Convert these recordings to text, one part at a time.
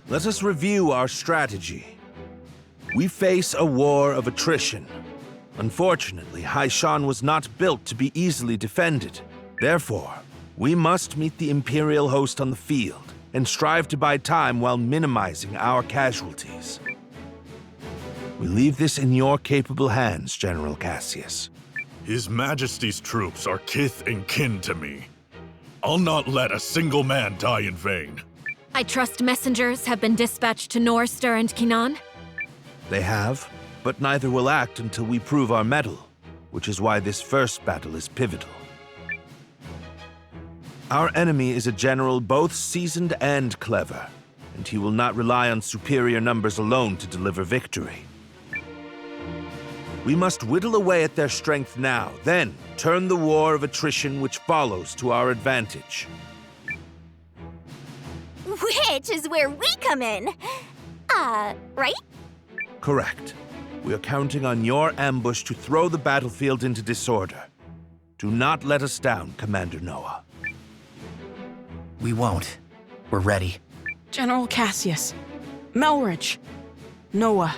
Let us review our strategy. We face a war of attrition. Unfortunately, Hishahn was not built to be easily defended. Therefore, we must meet the Imperial host on the field and strive to buy time while minimizing our casualties. We leave this in your capable hands, General Cassius. His Majesty's troops are kith and kin to me. I'll not let a single man die in vain. I trust messengers have been dispatched to Norster and Kinan? They have, but neither will act until we prove our mettle, which is why this first battle is pivotal. Our enemy is a general both seasoned and clever, and he will not rely on superior numbers alone to deliver victory. We must whittle away at their strength now, then turn the war of attrition which follows to our advantage. Which is where we come in. Right? Correct. We are counting on your ambush to throw the battlefield into disorder. Do not let us down, Commander Noah. We won't. We're ready. General Cassius, Melridge, Noah,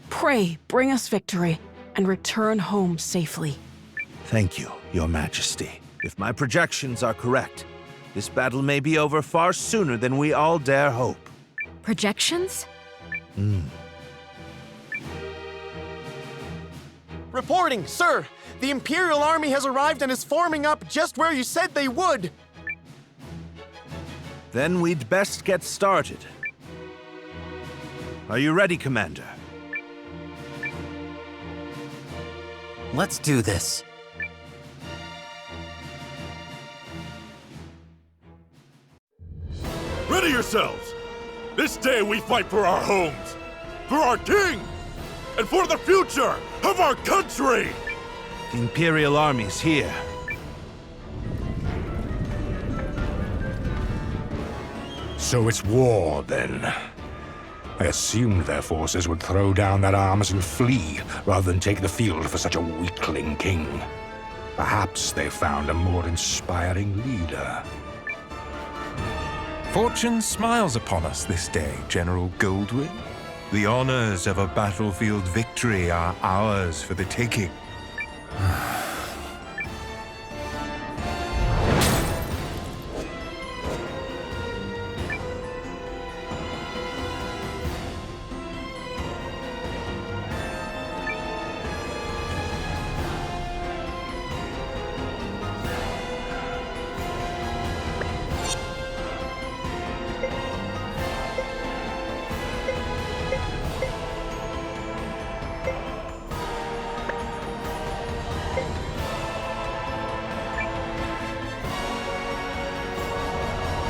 pray bring us victory and return home safely. Thank you, Your Majesty. If my projections are correct, this battle may be over far sooner than we all dare hope. Projections? Reporting, sir! The Imperial army has arrived and is forming up just where you said they would! Then we'd best get started. Are you ready, Commander? Let's do this. Ready yourselves! This day we fight for our homes, for our king, and for the future of our country! The Imperial army's here. So it's war, then. I assumed their forces would throw down their arms and flee, rather than take the field for such a weakling king. Perhaps they found a more inspiring leader. Fortune smiles upon us this day, General Goldwyn. The honors of a battlefield victory are ours for the taking.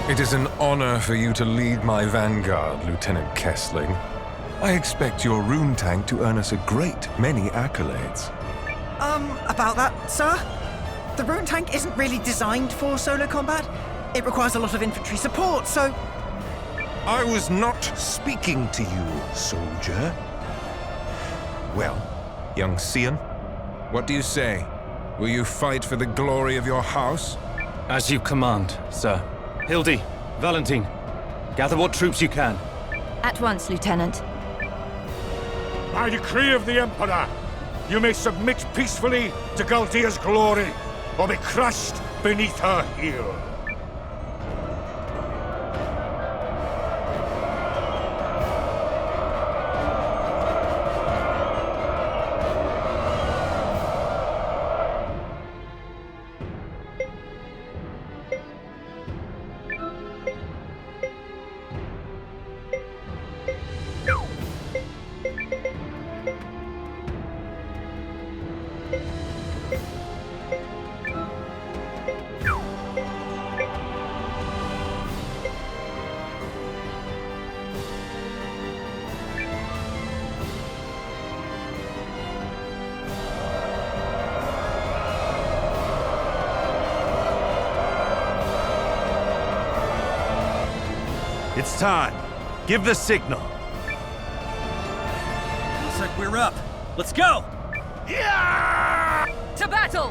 It is an honor for you to lead my vanguard, Lieutenant Kessling. I expect your rune tank to earn us a great many accolades. About that, sir? The rune tank isn't really designed for solo combat. It requires a lot of infantry support, so... I was not speaking to you, soldier. Well, young Cian, what do you say? Will you fight for the glory of your house? As you command, sir. Hildy, Valentine, gather what troops you can. At once, Lieutenant. By decree of the Emperor, you may submit peacefully to Galdea's glory, or be crushed beneath her heel. It's time. Give the signal. Looks like we're up. Let's go! Yeah! To battle!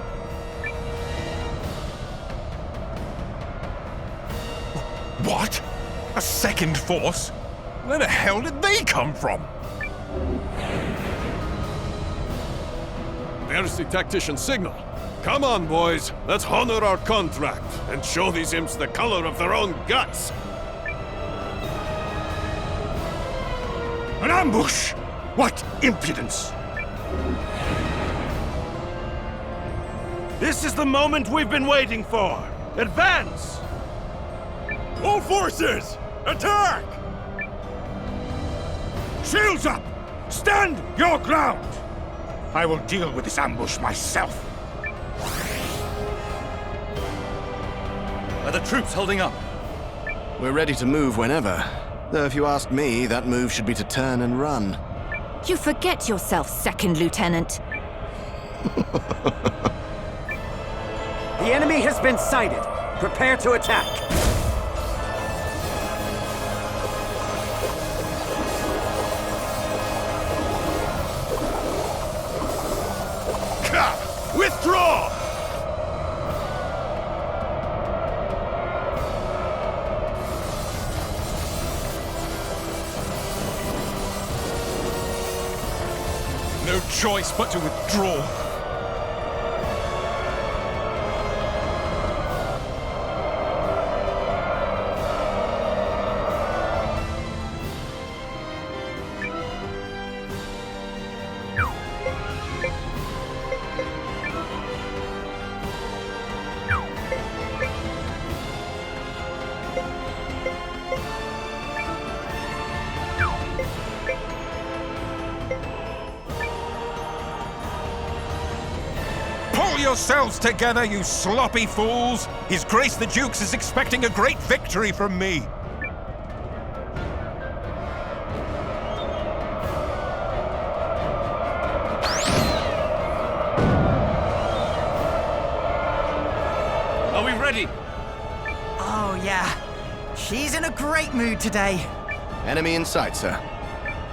What? A second force? Where the hell did they come from? There's the tactician's signal. Come on, boys. Let's honor our contract and show these imps the color of their own guts. An ambush! What impudence! This is the moment we've been waiting for! Advance! All forces, attack! Shields up! Stand your ground! I will deal with this ambush myself. Are the troops holding up? We're ready to move whenever. Though if you ask me, that move should be to turn and run. You forget yourself, Second Lieutenant. The enemy has been sighted. Prepare to attack. Withdraw! No choice but to withdraw. Pull yourselves together, you sloppy fools! His Grace the Dukes is expecting a great victory from me! Are we ready? Oh, yeah. She's in a great mood today. Enemy in sight, sir.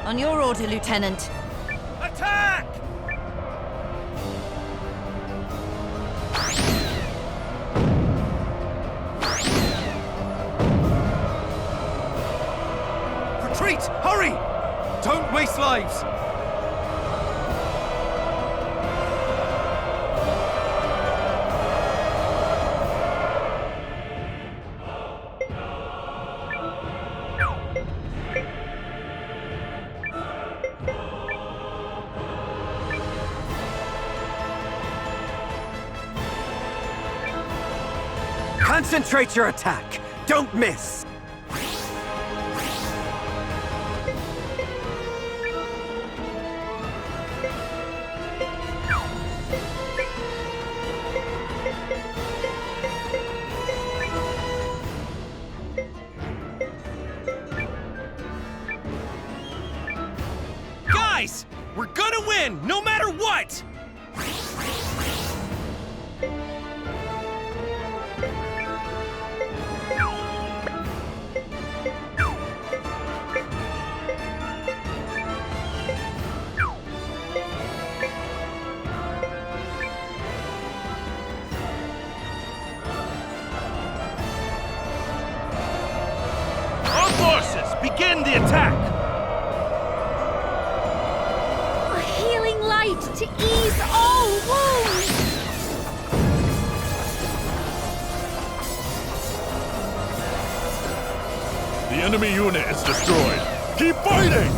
On your order, Lieutenant. Attack! Retreat! Hurry! Don't waste lives! Concentrate your attack. Don't miss. Guys! We're gonna win, no matter what! All forces, begin the attack! A healing light to ease all wounds! The enemy unit is destroyed. Keep fighting!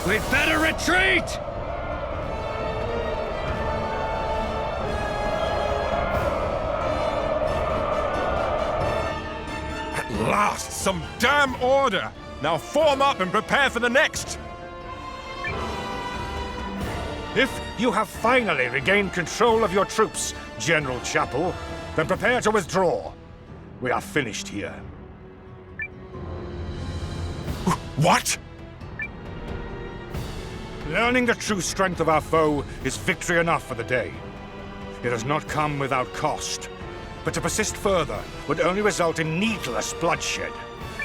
We'd better retreat! At last, some damn order! Now form up and prepare for the next! If you have finally regained control of your troops, General Chapel, then prepare to withdraw. We are finished here. What? Learning the true strength of our foe is victory enough for the day. It has not come without cost, but to persist further would only result in needless bloodshed.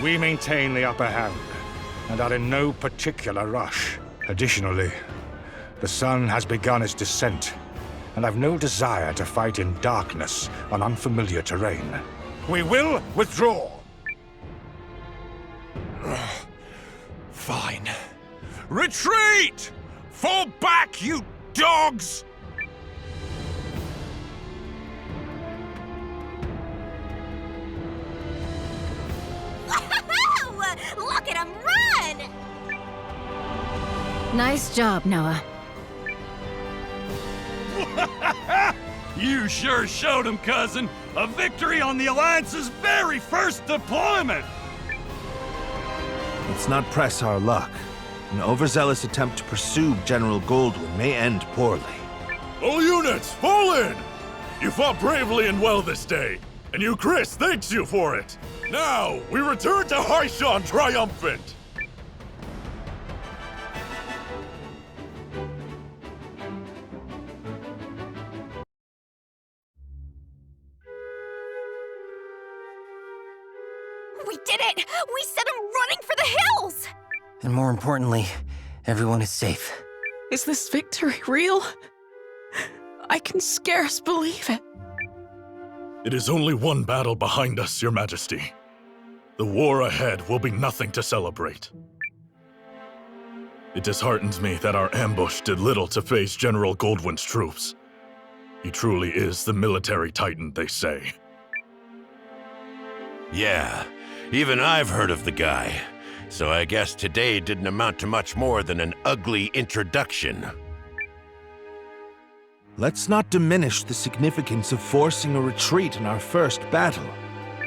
We maintain the upper hand, and are in no particular rush. Additionally, the sun has begun its descent, and I've no desire to fight in darkness on unfamiliar terrain. We will withdraw. Fine. Retreat! Fall back, you dogs! Look at him run! Nice job, Noah. You sure showed him, cousin. A victory on the Alliance's very first deployment! Let's not press our luck. An overzealous attempt to pursue General Goldwyn may end poorly. All units, fall in! You fought bravely and well this day, and you, Chris, thanks you for it. Now, we return to Hishahn triumphant! We did it! We sent him running for the hills! And more importantly, everyone is safe. Is this victory real? I can scarce believe it. It is only one battle behind us, Your Majesty. The war ahead will be nothing to celebrate. It disheartens me that our ambush did little to face General Goldwyn's troops. He truly is the military titan, they say. Yeah, even I've heard of the guy. So I guess today didn't amount to much more than an ugly introduction. Let's not diminish the significance of forcing a retreat in our first battle.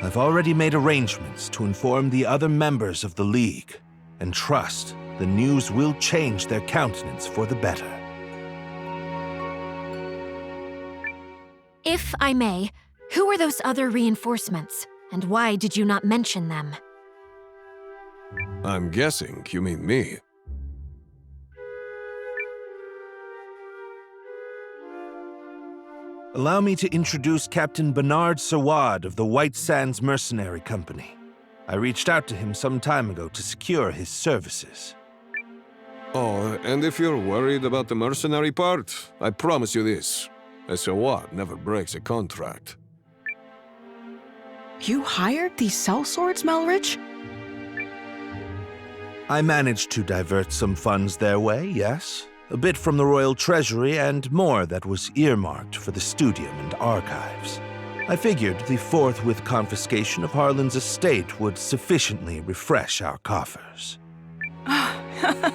I've already made arrangements to inform the other members of the League, and trust the news will change their countenance for the better. If I may, who are those other reinforcements, and why did you not mention them? I'm guessing you mean me. Allow me to introduce Captain Bernard Sawad of the White Sands Mercenary Company. I reached out to him some time ago to secure his services. Oh, and if you're worried about the mercenary part, I promise you this. A Sawad never breaks a contract. You hired these sellswords, Melridge? I managed to divert some funds their way, yes. A bit from the royal treasury and more that was earmarked for the studium and archives. I figured the forthwith confiscation of Harlan's estate would sufficiently refresh our coffers. Well,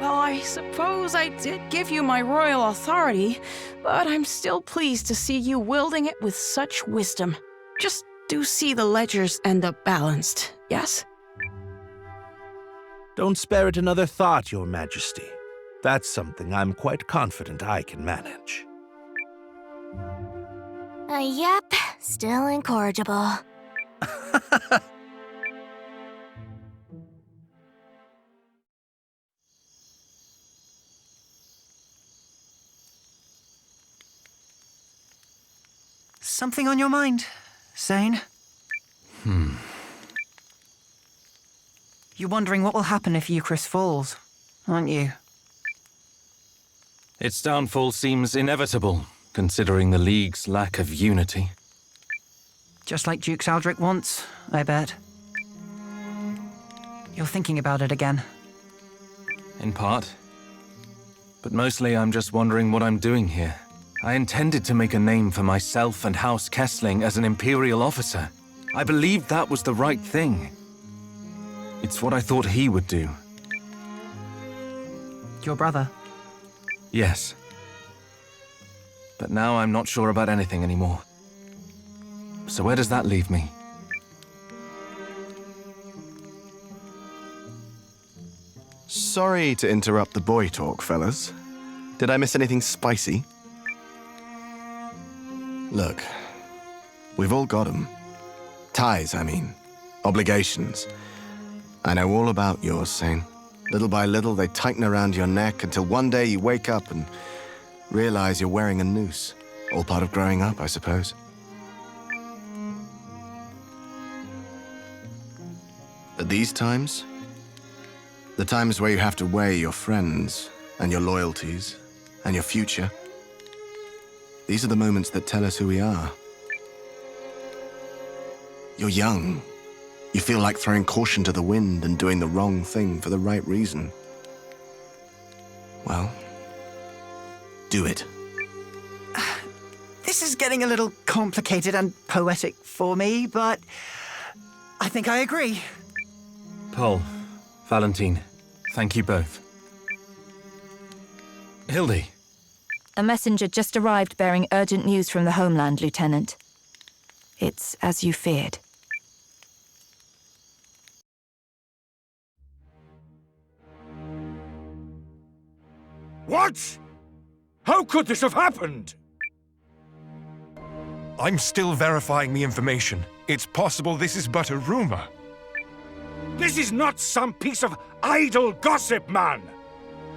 I suppose I did give you my royal authority, but I'm still pleased to see you wielding it with such wisdom. Just do see the ledgers end up balanced, yes? Don't spare it another thought, Your Majesty. That's something I'm quite confident I can manage. Yep, still incorrigible. Something on your mind, Zane? You're wondering what will happen if Eucharist falls, aren't you? Its downfall seems inevitable, considering the League's lack of unity. Just like Duke Saldric once, I bet. You're thinking about it again. In part. But mostly I'm just wondering what I'm doing here. I intended to make a name for myself and House Kessling as an Imperial officer. I believed that was the right thing. It's what I thought he would do. Your brother? Yes. But now I'm not sure about anything anymore. So where does that leave me? Sorry to interrupt the boy talk, fellas. Did I miss anything spicy? Look, we've all got 'em. Ties, I mean. Obligations. I know all about yours, Zane. Little by little, they tighten around your neck until one day you wake up and realize you're wearing a noose. All part of growing up, I suppose. At these times, The times where you have to weigh your friends and your loyalties and your future. These are the moments that tell us who we are. You're young. You feel like throwing caution to the wind and doing the wrong thing for the right reason. Well, do it. This is getting a little complicated and poetic for me, but I think I agree. Paul, Valentine, thank you both. Hildy. A messenger just arrived bearing urgent news from the homeland, Lieutenant. It's as you feared. What? How could this have happened? I'm still verifying the information. It's possible this is but a rumor. This is not some piece of idle gossip, man!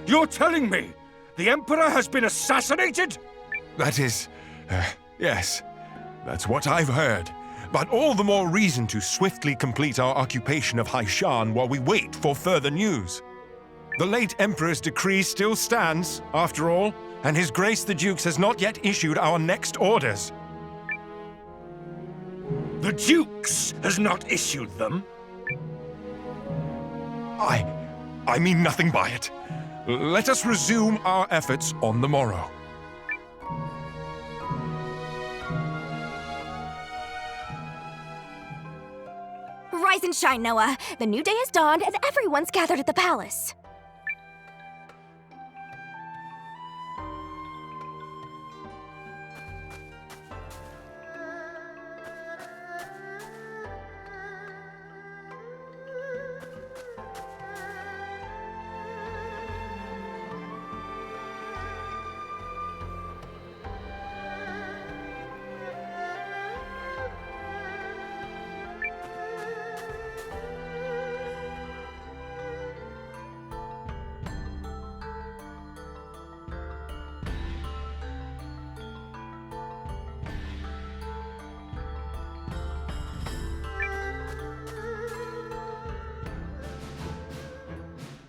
You're telling me the Emperor has been assassinated? That is... yes. That's what I've heard. But all the more reason to swiftly complete our occupation of Hishahn while we wait for further news. The late Emperor's decree still stands, after all, and His Grace the Dukes has not yet issued our next orders. The Dukes has not issued them? I mean nothing by it. Let us resume our efforts on the morrow. Rise and shine, Noah. The new day has dawned and everyone's gathered at the palace.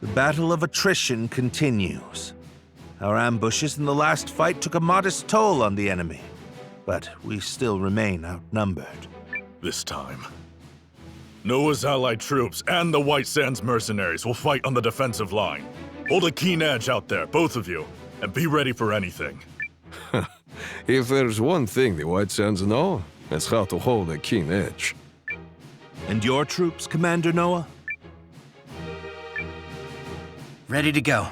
The battle of attrition continues. Our ambushes in the last fight took a modest toll on the enemy, but we still remain outnumbered. This time, Noah's allied troops and the White Sands mercenaries will fight on the defensive line. Hold a keen edge out there, both of you, and be ready for anything. If there's one thing the White Sands know, it's how to hold a keen edge. And your troops, Commander Noah? Ready to go.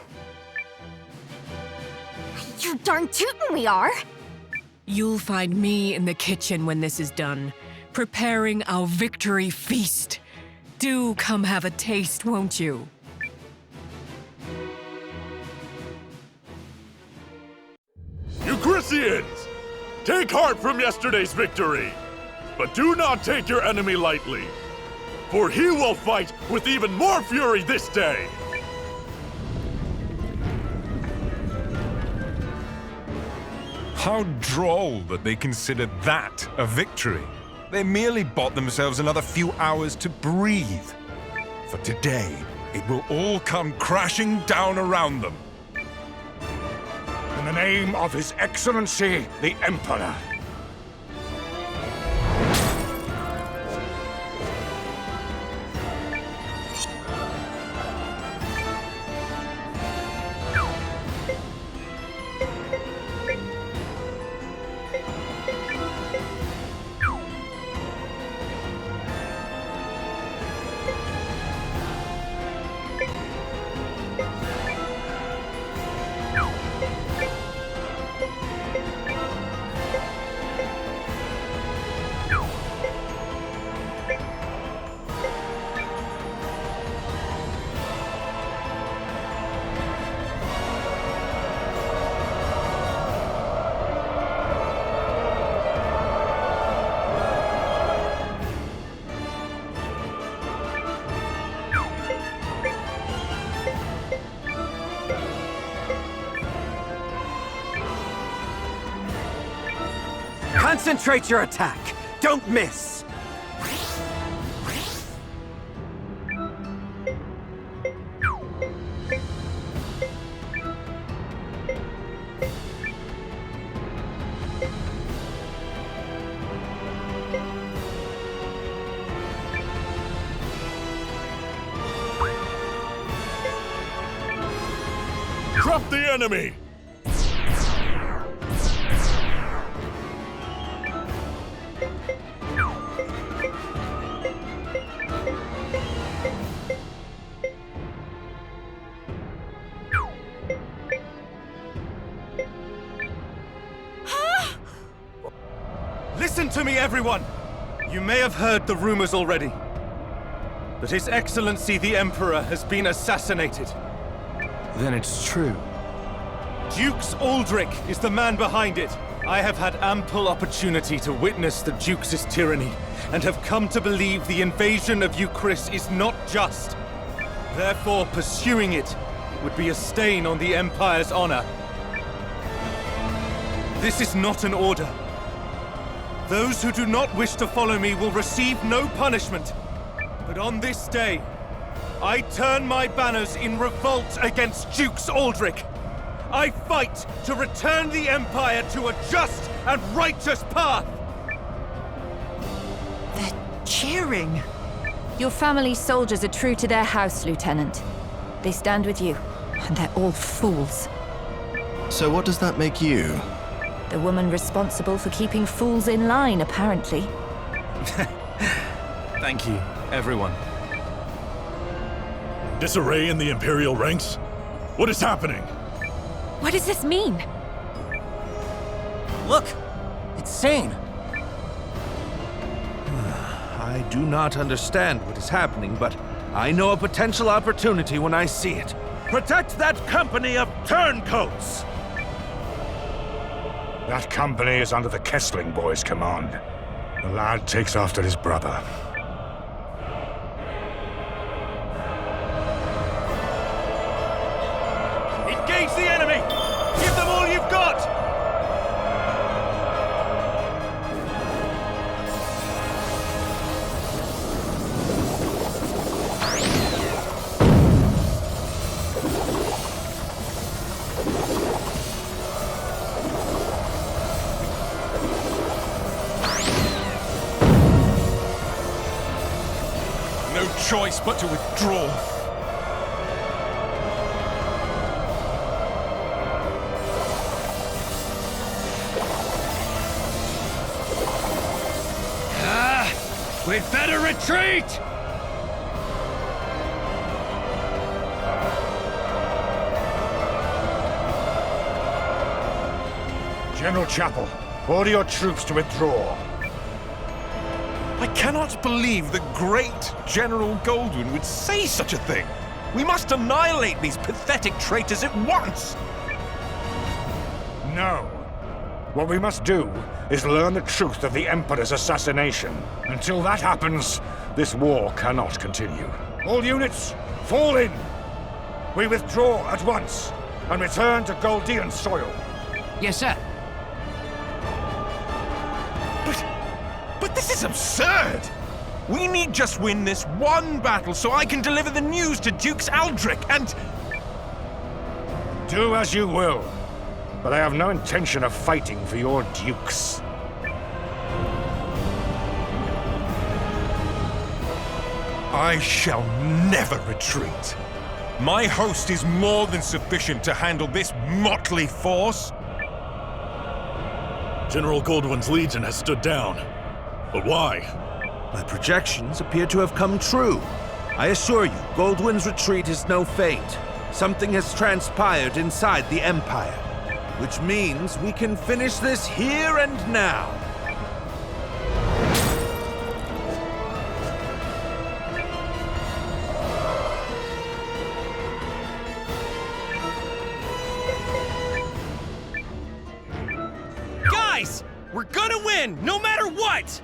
You're darn tootin' we are. You'll find me in the kitchen when this is done, preparing our victory feast. Do come have a taste, won't you? Euchrysians! Take heart from yesterday's victory, but do not take your enemy lightly, for he will fight with even more fury this day! How droll that they considered that a victory. They merely bought themselves another few hours to breathe. For today, it will all come crashing down around them. In the name of His Excellency, the Emperor. Concentrate your attack! Don't miss! Drop the enemy! Listen to me, everyone! You may have heard the rumors already. But His Excellency the Emperor has been assassinated. Then it's true. Dukes Aldrich is the man behind it. I have had ample opportunity to witness the Duke's tyranny, and have come to believe the invasion of Euchris is not just. Therefore, pursuing it would be a stain on the Empire's honor. This is not an order. Those who do not wish to follow me will receive no punishment. But on this day, I turn my banners in revolt against Dukes Aldrich. I fight to return the Empire to a just and righteous path! They're cheering. Your family's soldiers are true to their house, Lieutenant. They stand with you, and they're all fools. So what does that make you? The woman responsible for keeping fools in line, apparently. Thank you, everyone. Disarray in the Imperial ranks? What is happening? What does this mean? Look! It's Sane! I do not understand what is happening, but I know a potential opportunity when I see it. Protect that company of turncoats! That company is under the Kessling boy's command. The lad takes after his brother. Engage the enemy! Give them all you've got! No choice but to withdraw. We'd better retreat! General Chapel, order your troops to withdraw. I cannot believe the great General Goldwyn would say such a thing. We must annihilate these pathetic traitors at once! No. What we must do is learn the truth of the Emperor's assassination. Until that happens, this war cannot continue. All units, fall in! We withdraw at once and return to Goldean soil. Yes, sir. But this is absurd! We need just win this one battle so I can deliver the news to Dukes Aldrich and... Do as you will, but I have no intention of fighting for your dukes. I shall never retreat. My host is more than sufficient to handle this motley force. General Goldwyn's legion has stood down. But why? My projections appear to have come true. I assure you, Goldwyn's retreat is no feint. Something has transpired inside the Empire, which means we can finish this here and now. Guys! We're gonna win, no matter what!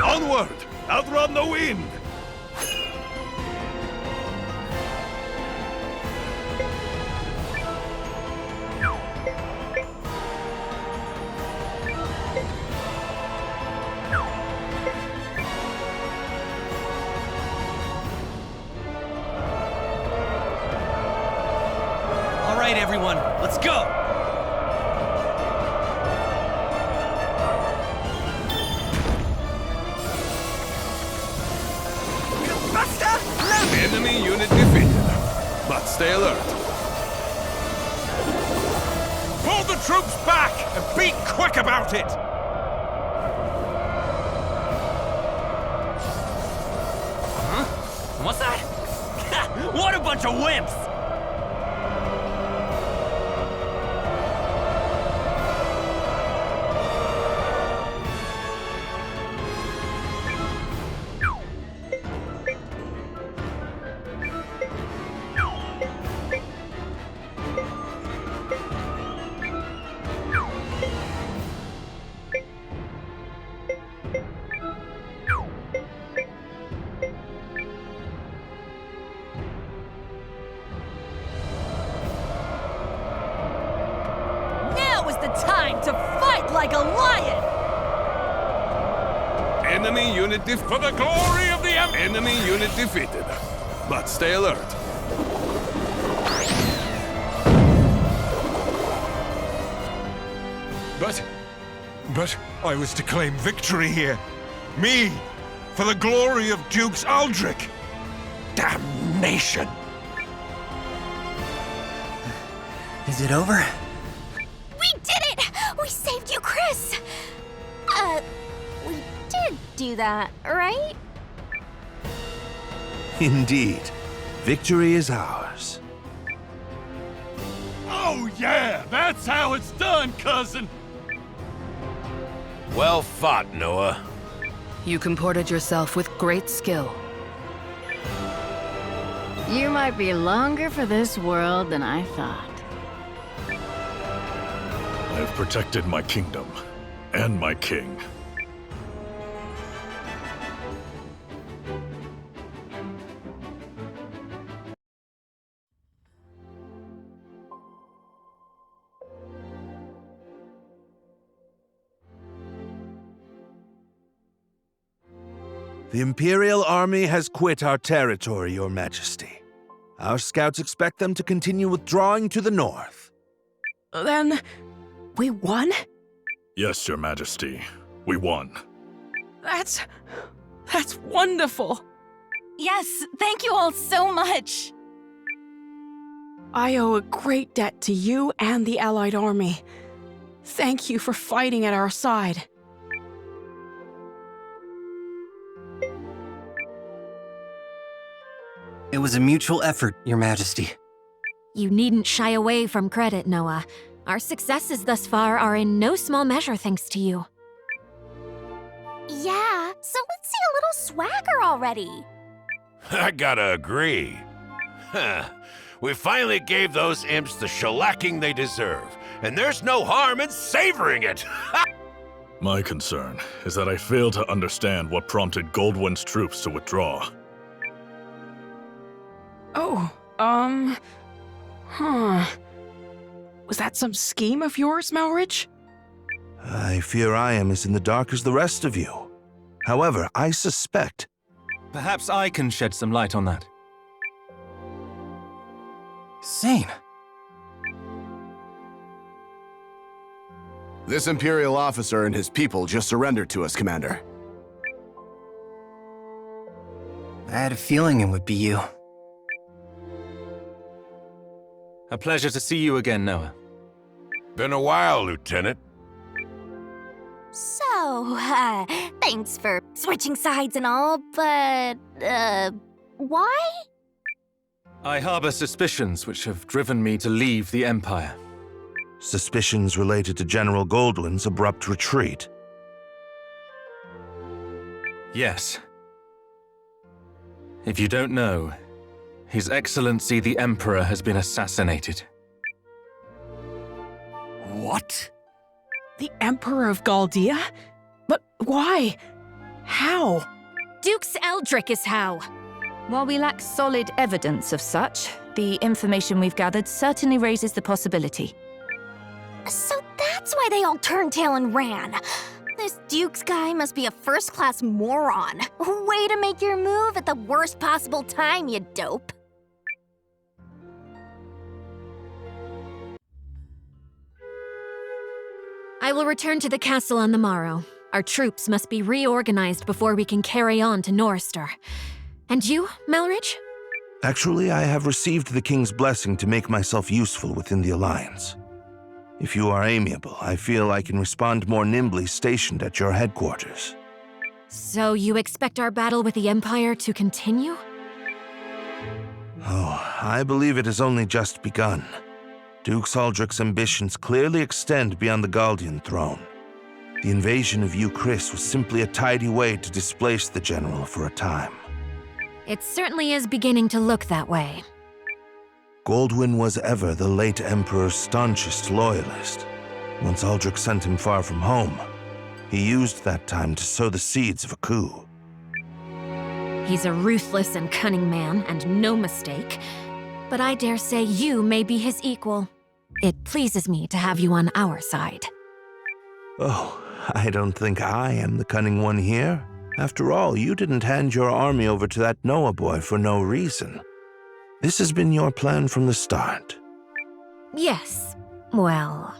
Onward! Outrun the wind! All right, everyone, let's go! Enemy unit defeated. But stay alert. Pull the troops back and be quick about it! Huh? What's that? What a bunch of wimps! Time to fight like a lion! Enemy unit for the glory of the enemy unit defeated. But stay alert. But I was to claim victory here. Me, for the glory of Dukes Aldrich. Damnation! Is it over? We did it! We saved you, Chris! We did do that, right? Indeed. Victory is ours. Oh yeah, that's how it's done, cousin! Well fought, Noah. You comported yourself with great skill. You might be longer for this world than I thought. I've protected my kingdom and my king. The Imperial army has quit our territory, Your Majesty. Our scouts expect them to continue withdrawing to the north. Then, we won? Yes, Your Majesty. We won. That's wonderful. Yes, thank you all so much. I owe a great debt to you and the Allied army. Thank you for fighting at our side. It was a mutual effort, Your Majesty. You needn't shy away from credit, Noah. Our successes thus far are in no small measure thanks to you. Yeah, so let's see a little swagger already. I gotta agree. We finally gave those imps the shellacking they deserve, and there's no harm in savoring it. My concern is that I fail to understand what prompted Goldwyn's troops to withdraw. Oh, was that some scheme of yours, Malridge? I fear I am as in the dark as the rest of you. However, I suspect... Perhaps I can shed some light on that. Sane. This Imperial officer and his people just surrendered to us, Commander. I had a feeling it would be you. A pleasure to see you again, Noah. Been a while, Lieutenant. So, thanks for switching sides and all, but, why? I harbor suspicions which have driven me to leave the Empire. Suspicions related to General Goldwyn's abrupt retreat. Yes. If you don't know, His Excellency the Emperor has been assassinated. What? The Emperor of Galdea? But why? How? Duke's Eldrick is how. While we lack solid evidence of such, the information we've gathered certainly raises the possibility. So that's why they all turned tail and ran. This Duke's guy must be a first-class moron. Way to make your move at the worst possible time, you dope. I will return to the castle on the morrow. Our troops must be reorganized before we can carry on to Norrister. And you, Melridge? Actually, I have received the King's blessing to make myself useful within the Alliance. If you are amiable, I feel I can respond more nimbly stationed at your headquarters. So you expect our battle with the Empire to continue? Oh, I believe it has only just begun. Duke Saldric's ambitions clearly extend beyond the Galdian throne. The invasion of Chris was simply a tidy way to displace the general for a time. It certainly is beginning to look that way. Goldwyn was ever the late Emperor's staunchest loyalist. Once Aldrich sent him far from home, he used that time to sow the seeds of a coup. He's a ruthless and cunning man, and no mistake. But I dare say you may be his equal. It pleases me to have you on our side. Oh, I don't think I am the cunning one here. After all, you didn't hand your army over to that Noah boy for no reason. This has been your plan from the start. Yes. Well...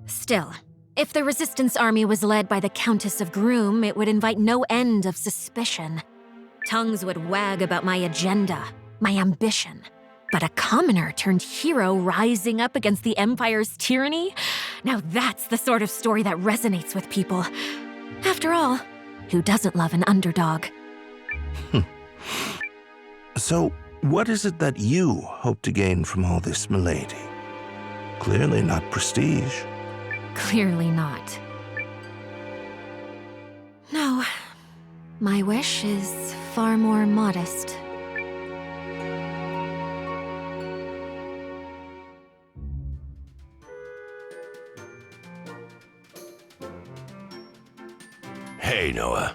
Still, if the Resistance army was led by the Countess of Groom, it would invite no end of suspicion. Tongues would wag about my agenda, my ambition. But a commoner turned hero rising up against the Empire's tyranny? Now that's the sort of story that resonates with people. After all, who doesn't love an underdog? So, what is it that you hope to gain from all this, milady? Clearly not prestige. Clearly not. No. My wish is far more modest. Hey, Noah.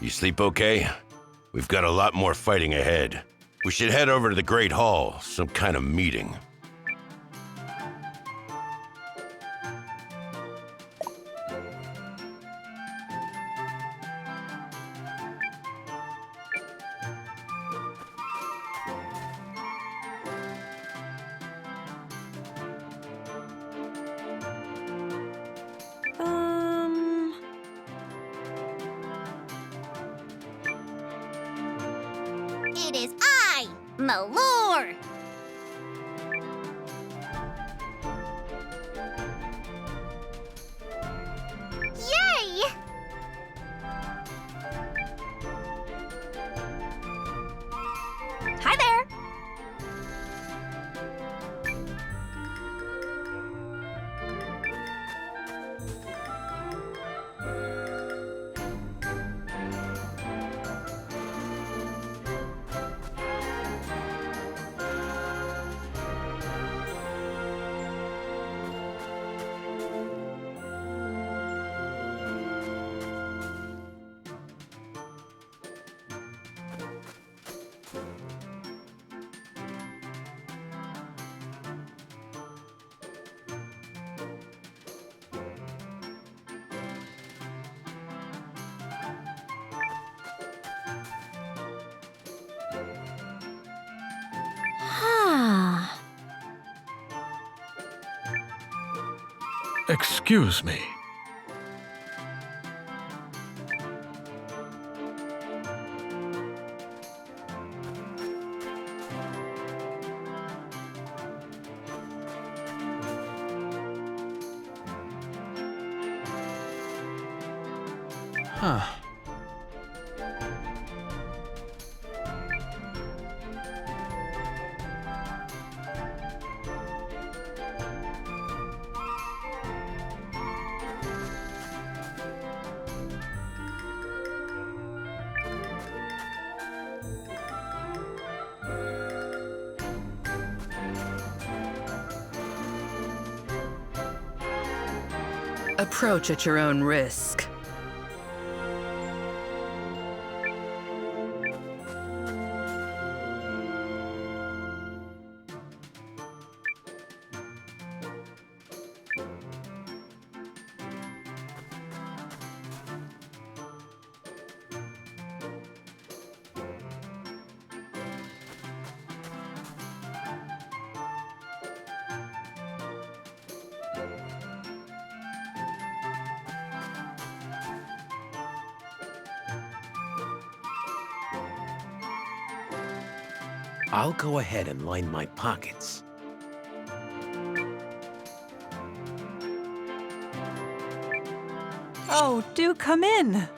You sleep okay? We've got a lot more fighting ahead. We should head over to the Great Hall, some kind of meeting. It is I, Malor! Yay! Hi there! Excuse me. Huh. Approach at your own risk. I'll go ahead and line my pockets. Oh, do come in.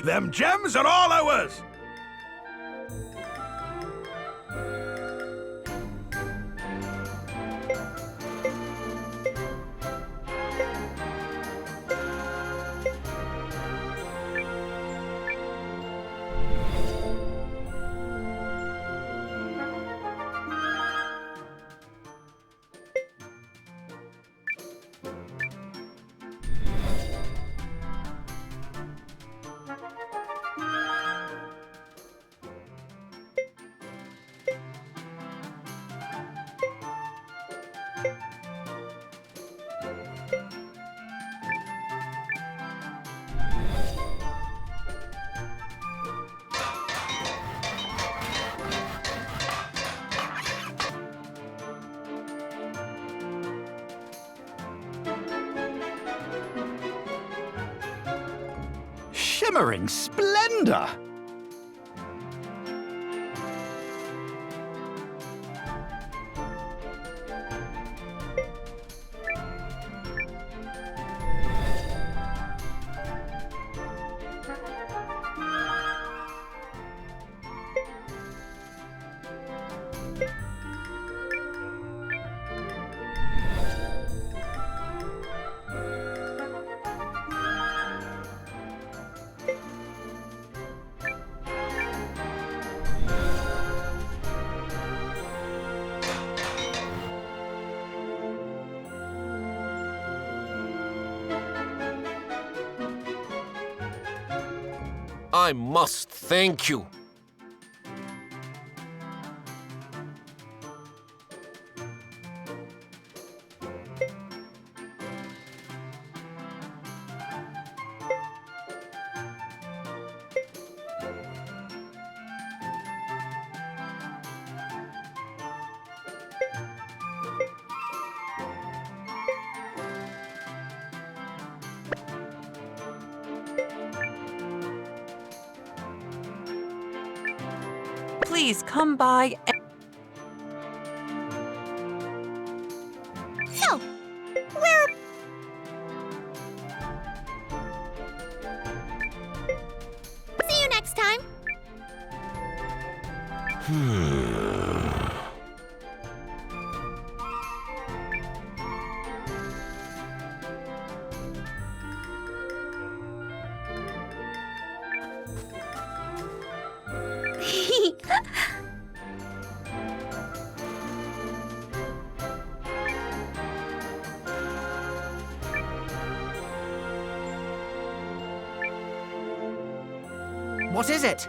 Them gems are all ours! Shimmering splendor! I must thank you. Please come by and... So, where... See you next time. What is it?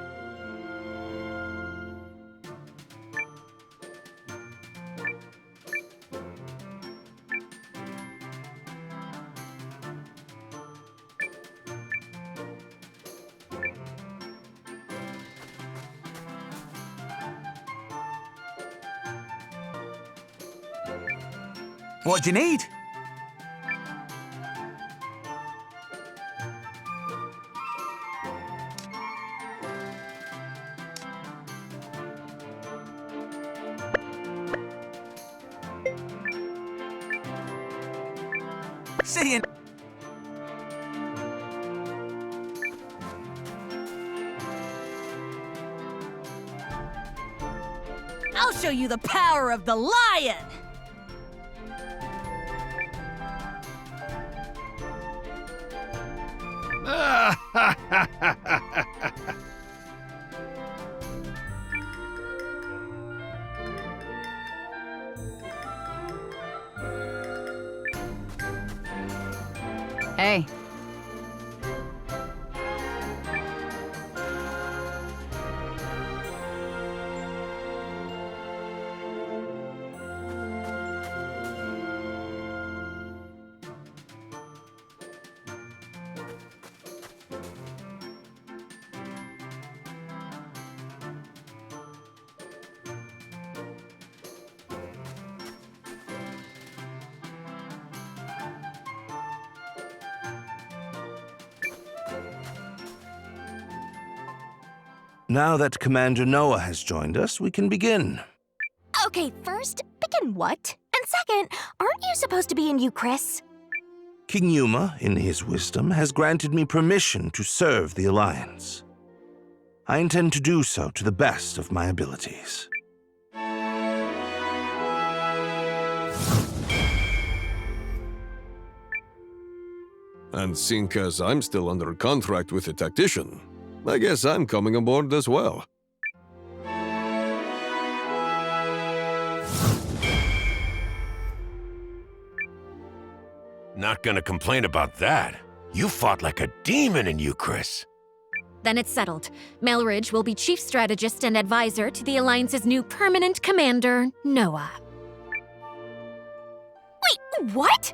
What do you need? See you. I'll show you the power of the lion! Hey. Now that Commander Noah has joined us, we can begin. Okay, first, begin what? And second, aren't you supposed to be in Euchris? King Yuma, in his wisdom, has granted me permission to serve the Alliance. I intend to do so to the best of my abilities. And seeing as I'm still under contract with the tactician, I guess I'm coming aboard as well. Not gonna complain about that. You fought like a demon in Euchris. Then it's settled. Melridge will be chief strategist and advisor to the Alliance's new permanent commander, Noah. Wait, what?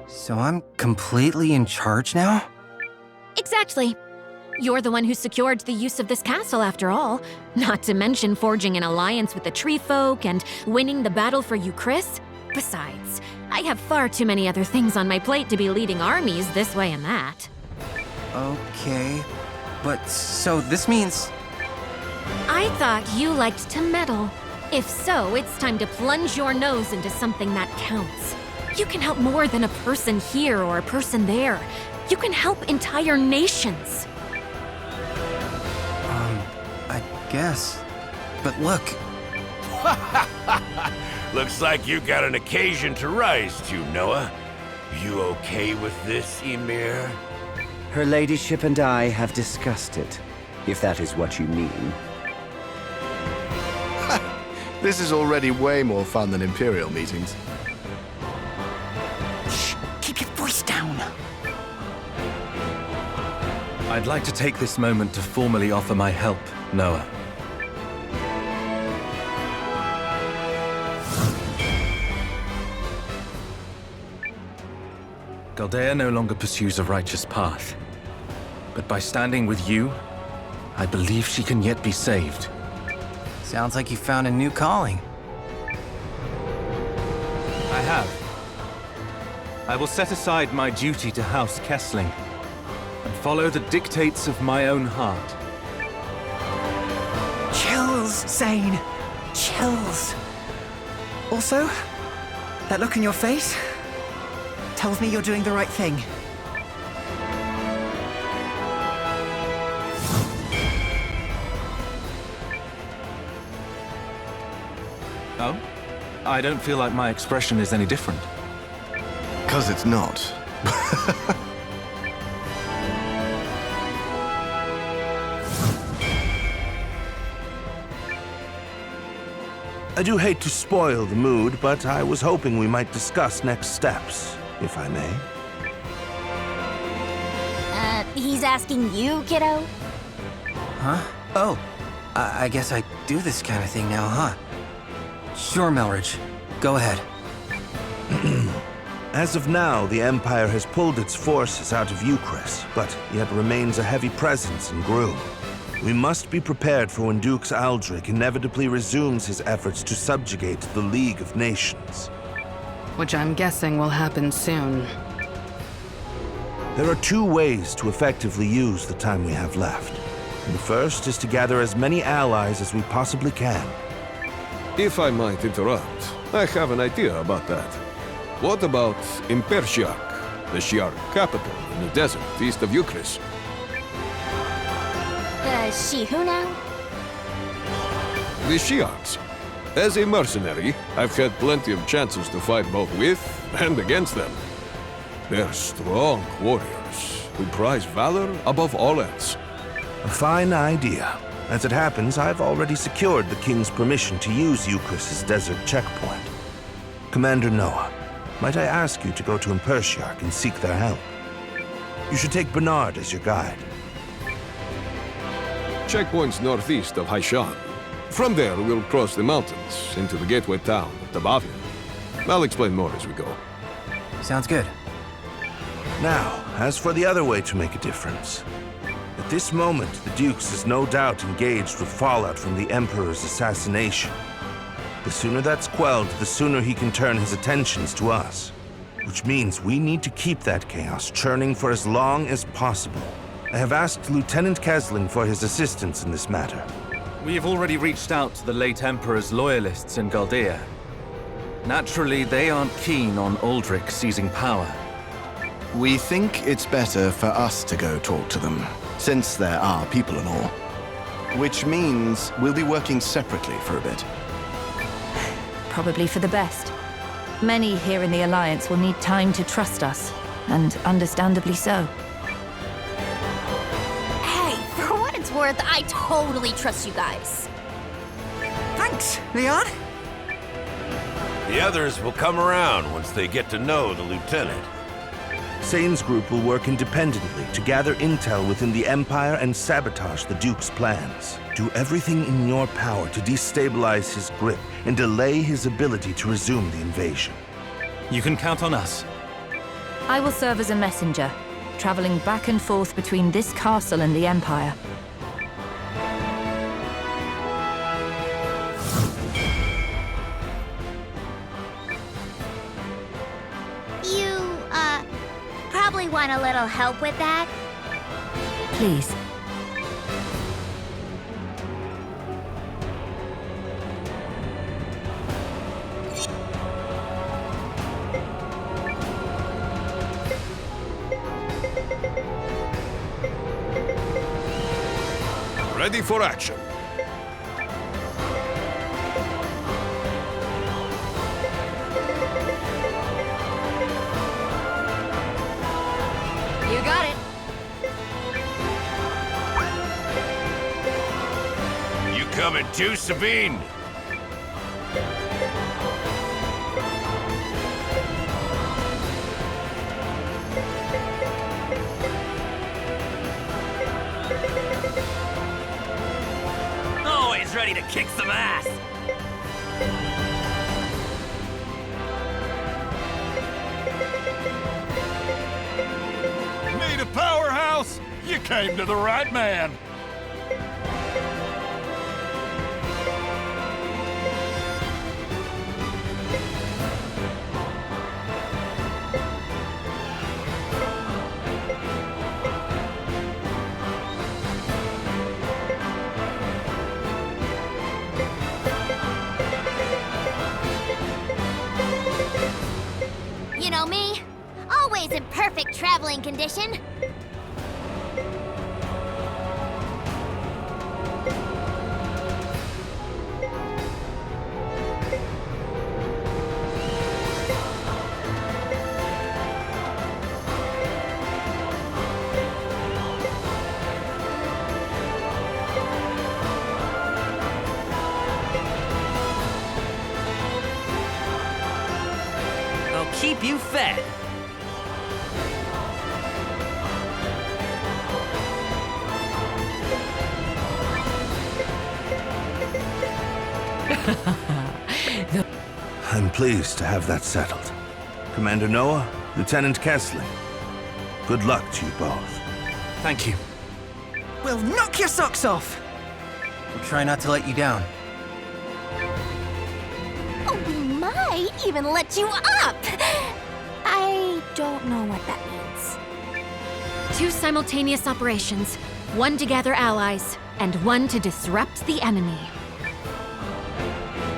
So I'm completely in charge now? Exactly. You're the one who secured the use of this castle, after all. Not to mention forging an alliance with the tree folk and winning the battle for Euchris. Besides, I have far too many other things on my plate to be leading armies this way and that. Okay, but so this means... I thought you liked to meddle. If so, it's time to plunge your nose into something that counts. You can help more than a person here or a person there. You can help entire nations. I guess. But look. Looks like you got an occasion to rise to, Noah. You okay with this, Emir? Her ladyship and I have discussed it, if that is what you mean. This is already way more fun than Imperial meetings. Shh! Keep your voice down! I'd like to take this moment to formally offer my help, Noah. Galdea no longer pursues a righteous path. But by standing with you, I believe she can yet be saved. Sounds like you found a new calling. I have. I will set aside my duty to House Kessling and follow the dictates of my own heart. Chills, Zane. Chills. Also, that look in your face tells me you're doing the right thing. Oh? I don't feel like my expression is any different. 'Cause it's not. I do hate to spoil the mood, but I was hoping we might discuss next steps, if I may. He's asking you, kiddo? Huh? Oh, I guess I do this kind of thing now, huh? Sure, Melridge. Go ahead. As of now, the Empire has pulled its forces out of Euchris, but yet remains a heavy presence in Groom. We must be prepared for when Dux Aldrich inevitably resumes his efforts to subjugate the League of Nations. Which I'm guessing will happen soon. There are two ways to effectively use the time we have left. The first is to gather as many allies as we possibly can. If I might interrupt, I have an idea about that. What about Imperial, the Shi'ar capital in the desert east of Euchris? She who now? The Shi'ars. As a mercenary, I've had plenty of chances to fight both with and against them. They're strong warriors who prize valor above all else. A fine idea. As it happens, I've already secured the King's permission to use Euchris' desert checkpoint. Commander Noah, might I ask you to go to Imperial and seek their help? You should take Bernard as your guide. Checkpoint's northeast of Hishahn. From there, we'll cross the mountains into the gateway town of Tabavian. I'll explain more as we go. Sounds good. Now, as for the other way to make a difference. At this moment, the Dukes is no doubt engaged with fallout from the Emperor's assassination. The sooner that's quelled, the sooner he can turn his attentions to us. Which means we need to keep that chaos churning for as long as possible. I have asked Lieutenant Kesling for his assistance in this matter. We have already reached out to the late Emperor's loyalists in Galdea. Naturally, they aren't keen on Aldrich seizing power. We think it's better for us to go talk to them, since there are people and all. Which means we'll be working separately for a bit. Probably for the best. Many here in the Alliance will need time to trust us, and understandably so. Hey, for what it's worth, I totally trust you guys. Thanks, Leon. The others will come around once they get to know the lieutenant. Sane's group will work independently to gather intel within the Empire and sabotage the Duke's plans. Do everything in your power to destabilize his grip and delay his ability to resume the invasion. You can count on us. I will serve as a messenger, traveling back and forth between this castle and the Empire. Probably want a little help with that? Please. Ready for action. You got it. You coming too, Sabine? Always ready to kick some ass. Need a powerhouse? You came to the right man. You know me, always in perfect traveling condition. I'll keep you fed. I'm pleased to have that settled. Commander Noah, Lieutenant Kesling, good luck to you both. Thank you. We'll knock your socks off. We'll try not to let you down. Oh, we might even let you up. I don't know what that means. 2 simultaneous operations, one to gather allies, and one to disrupt the enemy.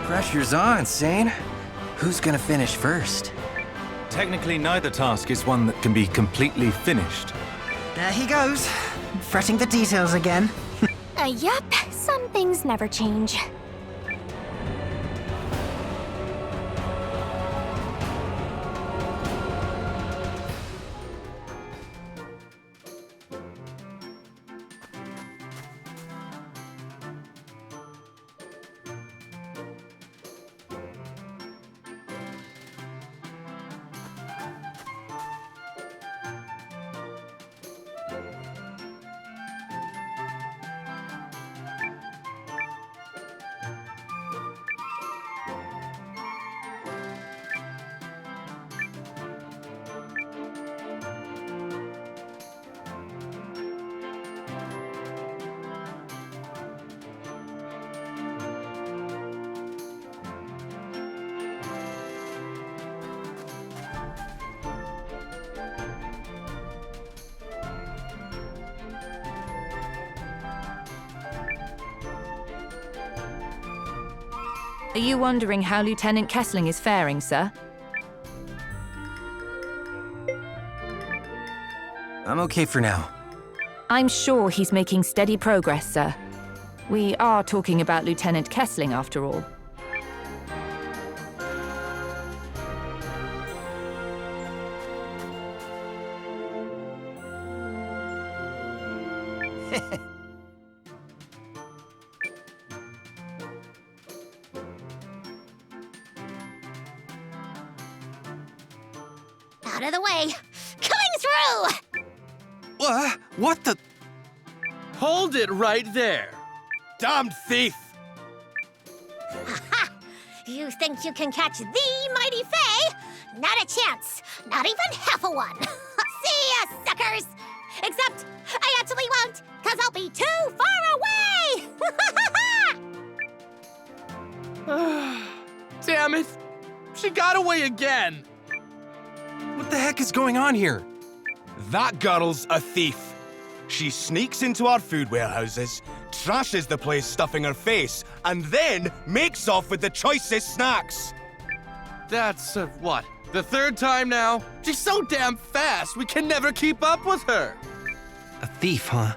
Pressure's on, Sane. Who's gonna finish first? Technically, neither task is one that can be completely finished. There he goes, fretting the details again. Yup, some things never change. Are you wondering how Lieutenant Kessling is faring, sir? I'm okay for now. I'm sure he's making steady progress, sir. We are talking about Lieutenant Kessling, after all. Out of the way! Coming through! What the? Hold it right there! Damned thief! Ha! You think you can catch the mighty Fae? Not a chance! Not even half a one! See ya, suckers! Except, I actually won't, cause I'll be too far away! Damn it! She got away again! What the heck is going on here? That girl's a thief. She sneaks into our food warehouses, trashes the place stuffing her face, and then makes off with the choicest snacks. That's, what? The third time now? She's so damn fast, we can never keep up with her. A thief, huh?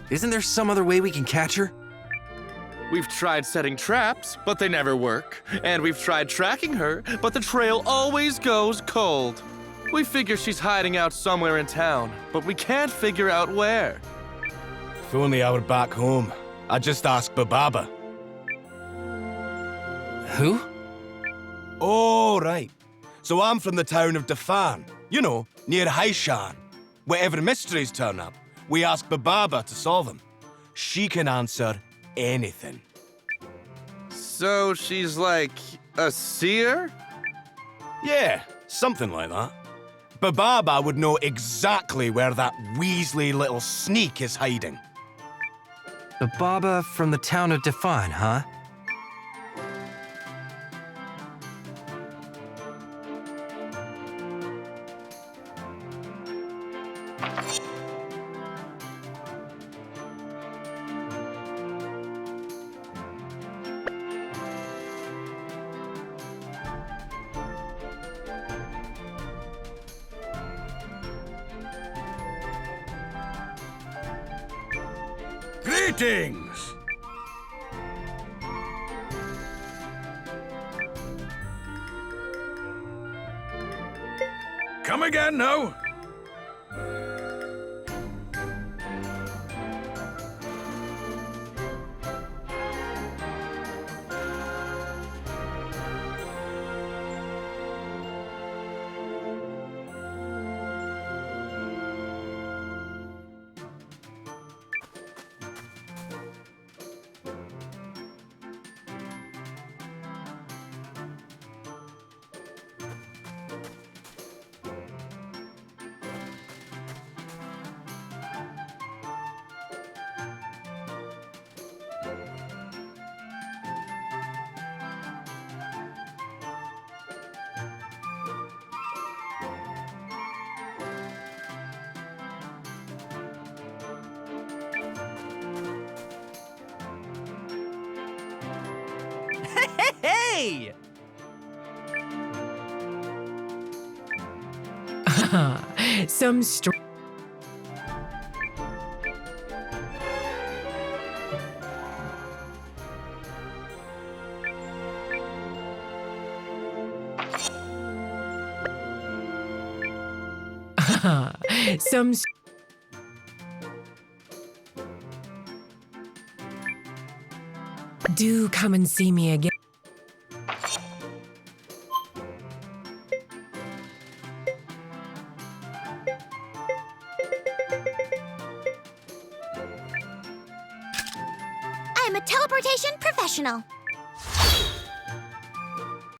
Isn't there some other way we can catch her? We've tried setting traps, but they never work. And we've tried tracking her, but the trail always goes cold. We figure she's hiding out somewhere in town, but we can't figure out where. If only I were back home. I'd just ask Bababa. Who? Oh, right. So I'm from the town of Dafan. You know, near Hishahn. Wherever mysteries turn up, we ask Bababa to solve them. She can answer anything. So she's like a seer? Yeah, something like that. Bababa would know exactly where that Weasley little sneak is hiding. Bababa from the town of Dafan, huh? Greetings! Come again now? Hey! Some Some Do come and see me again. I'm a teleportation professional.